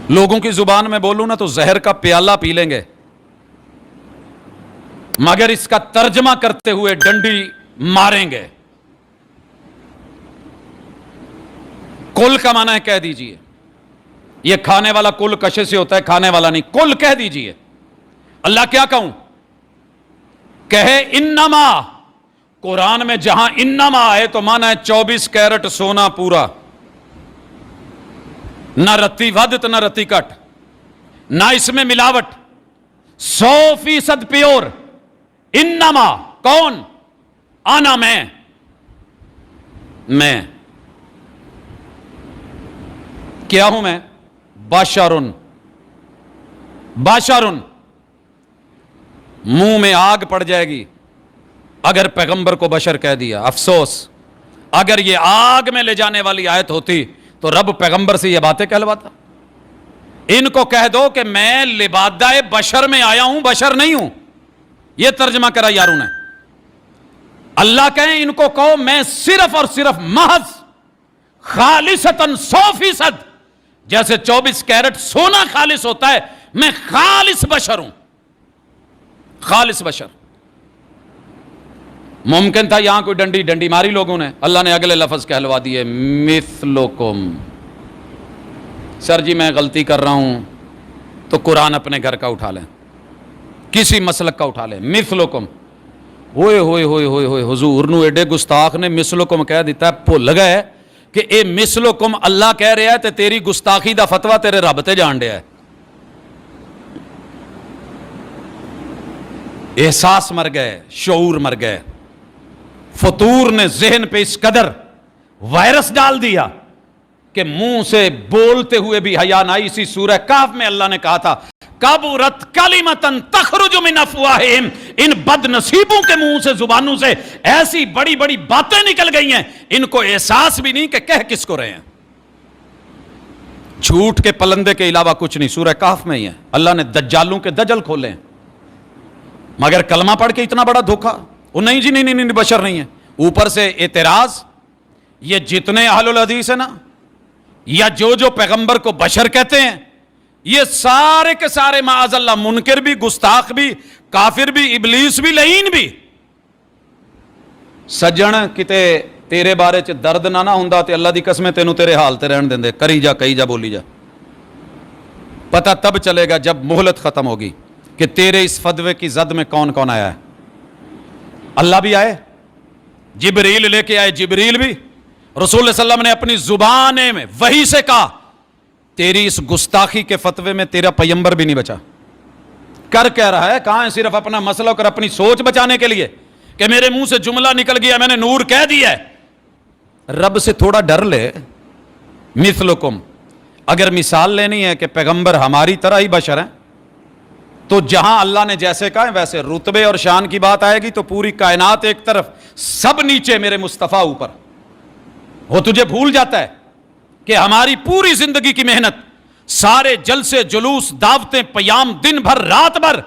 لوگوں کی زبان میں بولوں نا تو زہر کا پیالہ پی لیں گے، مگر اس کا ترجمہ کرتے ہوئے ڈنڈی ماریں گے۔ کل کا معنی ہے کہہ دیجئے، یہ کھانے والا کل کشے سے ہوتا ہے، کھانے والا نہیں، کل کہہ دیجئے۔ اللہ کیا کہوں؟ کہے انما۔ قرآن میں جہاں انما آئے تو معنی ہے 24 کیرٹ سونا پورا، نہ رتی ودت نہ رتی کٹ، نہ اس میں ملاوٹ، 100% پیور۔ انما کون؟ آنا میں کیا ہوں؟ میں بشرن۔ بشرن، منہ میں آگ پڑ جائے گی اگر پیغمبر کو بشر کہہ دیا۔ افسوس، اگر یہ آگ میں لے جانے والی آیت ہوتی تو رب پیغمبر سے یہ باتیں کہلواتا۔ ان کو کہہ دو کہ میں لبادہ بشر میں آیا ہوں، بشر نہیں ہوں۔ یہ ترجمہ کرا یاروں نے۔ اللہ کہیں ان کو کہو میں صرف اور صرف محض خالصتاً 100%، جیسے 24 کیرٹ سونا خالص ہوتا ہے، میں خالص بشر ہوں، خالص بشر۔ ممکن تھا یہاں کوئی ڈنڈی ماری لوگوں نے، اللہ نے اگلے لفظ کہلوا دیے مثلکم۔ سر جی میں غلطی کر رہا ہوں تو قرآن اپنے گھر کا اٹھا لیں، کسی مسلک کا اٹھا لیں۔ مثلکم، ہوئے ہوئے ہوئے ہوئے ہوئے، حضور نو ایڈے گستاخ نے مثلکم کہہ دیتا ہے، بھول گئے کہ اے مثلکم اللہ کہہ رہا ہے تے تیری گستاخی دا فتویٰ تیرے رب تے جان دیا ہے۔ احساس مر گئے، شعور مر گئے، فطور نے ذہن پہ اس قدر وائرس ڈال دیا کہ منہ سے بولتے ہوئے بھی حیا نہ آئی۔ اسی سورہ کہف میں اللہ نے کہا تھا کبرت کلمۃ تخرج من افواہہم، ان بد نصیبوں کے منہ سے، زبانوں سے ایسی بڑی بڑی باتیں نکل گئی ہیں، ان کو احساس بھی نہیں کہ کہہ کس کو رہے ہیں۔ جھوٹ کے پلندے کے علاوہ کچھ نہیں، سورہ کہف میں ہی ہے، اللہ نے دجالوں کے دجل کھولے ہیں۔ مگر کلمہ پڑھ کے اتنا بڑا دھوکا، وہ نہیں جی نہیں بشر نہیں ہے۔ اوپر سے اعتراض، یہ جتنے اہل الحدیث ہیں نا، یا جو پیغمبر کو بشر کہتے ہیں، یہ سارے کے سارے معاذ اللہ منکر بھی، گستاخ بھی، کافر بھی، ابلیس بھی، لعین بھی۔ سجن کتے تیرے بارے چ درد نہ ہوندا تے اللہ دی قسم تینوں تیرے حال تے رہن دیندے، کری جا کہی جا بولی جا۔ پتہ تب چلے گا جب مہلت ختم ہوگی کہ تیرے اس فتوے کی زد میں کون کون آیا ہے۔ اللہ بھی آئے، جبریل لے کے آئے، جبریل بھی، رسول اللہ صلی اللہ علیہ وسلم نے اپنی زبان میں وحی سے کہا تیری اس گستاخی کے فتوے میں تیرا پیغمبر بھی نہیں بچا۔ کر کہہ رہا ہے، کہاں ہے صرف اپنا مسلک اور اپنی سوچ بچانے کے لیے کہ میرے منہ سے جملہ نکل گیا میں نے نور کہہ دیا ہے۔ رب سے تھوڑا ڈر لے۔ مثلکم، اگر مثال لینی ہے کہ پیغمبر ہماری طرح ہی بشر ہیں تو جہاں اللہ نے جیسے کہا ہے ویسے، رتبے اور شان کی بات آئے گی تو پوری کائنات ایک طرف، سب نیچے، میرے مصطفیٰ اوپر۔ وہ تجھے بھول جاتا ہے کہ ہماری پوری زندگی کی محنت، سارے جلسے جلوس دعوتیں پیام، دن بھر رات بھر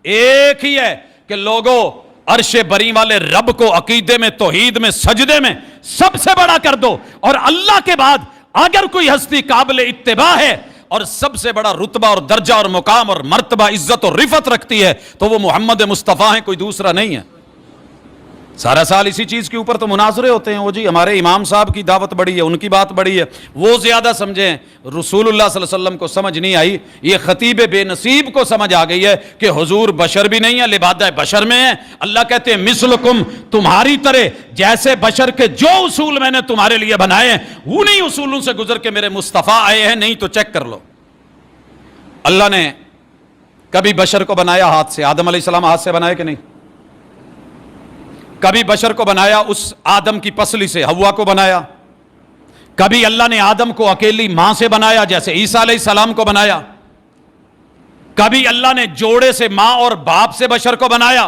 ایک ہی ہے کہ لوگوں عرش بری والے رب کو عقیدے میں، توحید میں، سجدے میں سب سے بڑا کر دو، اور اللہ کے بعد اگر کوئی ہستی قابل اتباع ہے اور سب سے بڑا رتبہ اور درجہ اور مقام اور مرتبہ، عزت اور رفعت رکھتی ہے تو وہ محمد مصطفیٰ ہیں، کوئی دوسرا نہیں ہے۔ سارا سال اسی چیز کے اوپر تو مناظرے ہوتے ہیں، وہ جی ہمارے امام صاحب کی دعوت بڑی ہے، ان کی بات بڑی ہے، وہ زیادہ سمجھیں۔ رسول اللہ صلی اللہ علیہ وسلم کو سمجھ نہیں آئی، یہ خطیب بے نصیب کو سمجھ آ گئی ہے کہ حضور بشر بھی نہیں ہے، لبادہ بشر میں ہے۔ اللہ کہتے ہیں مثلکم، تمہاری طرح، جیسے بشر کے جو اصول میں نے تمہارے لیے بنائے ہیں انہی اصولوں سے گزر کے میرے مصطفیٰ آئے ہیں، نہیں تو چیک کر لو۔ اللہ نے کبھی بشر کو بنایا ہاتھ سے؟ آدم علیہ السلام ہاتھ سے بنائے کہ نہیں؟ کبھی بشر کو بنایا اس آدم کی پسلی سے، حوا کو بنایا؟ کبھی اللہ نے آدم کو اکیلی ماں سے بنایا جیسے عیسیٰ علیہ السلام کو بنایا؟ کبھی اللہ نے جوڑے سے ماں اور باپ سے بشر کو بنایا؟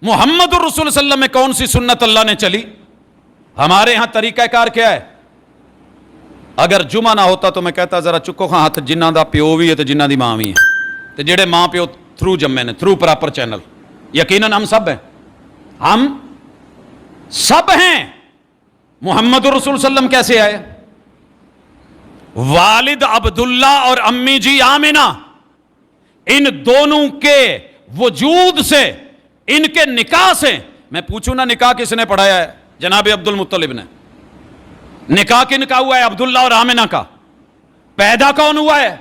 محمد الرسول صلی اللہ علیہ وسلم میں کون سی سنت اللہ نے چلی؟ ہمارے ہاں طریقہ کار کیا ہے؟ اگر جمعہ نہ ہوتا تو میں کہتا ذرا چکو خاں ہاتھ، جنہ دا پیو بھی ہے تو جنہ دی ماں بھی ہے، تو جڑے ماں پیو تھرو جمے نے، تھرو پراپر چینل، یقیناً ہم سب ہیں، ہم سب ہیں۔ محمد الرسول صلی اللہ علیہ وسلم کیسے آئے؟ والد عبداللہ اور امی جی آمنہ، ان دونوں کے وجود سے، ان کے نکاح سے، میں پوچھوں نا نکاح کس نے پڑھایا ہے؟ جناب عبد المطلب نے۔ نکاح کن کا ہوا ہے؟ عبداللہ اور آمنہ کا۔ پیدا کون ہوا ہے؟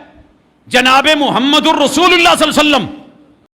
جناب محمد الرسول اللہ صلی اللہ علیہ وسلم۔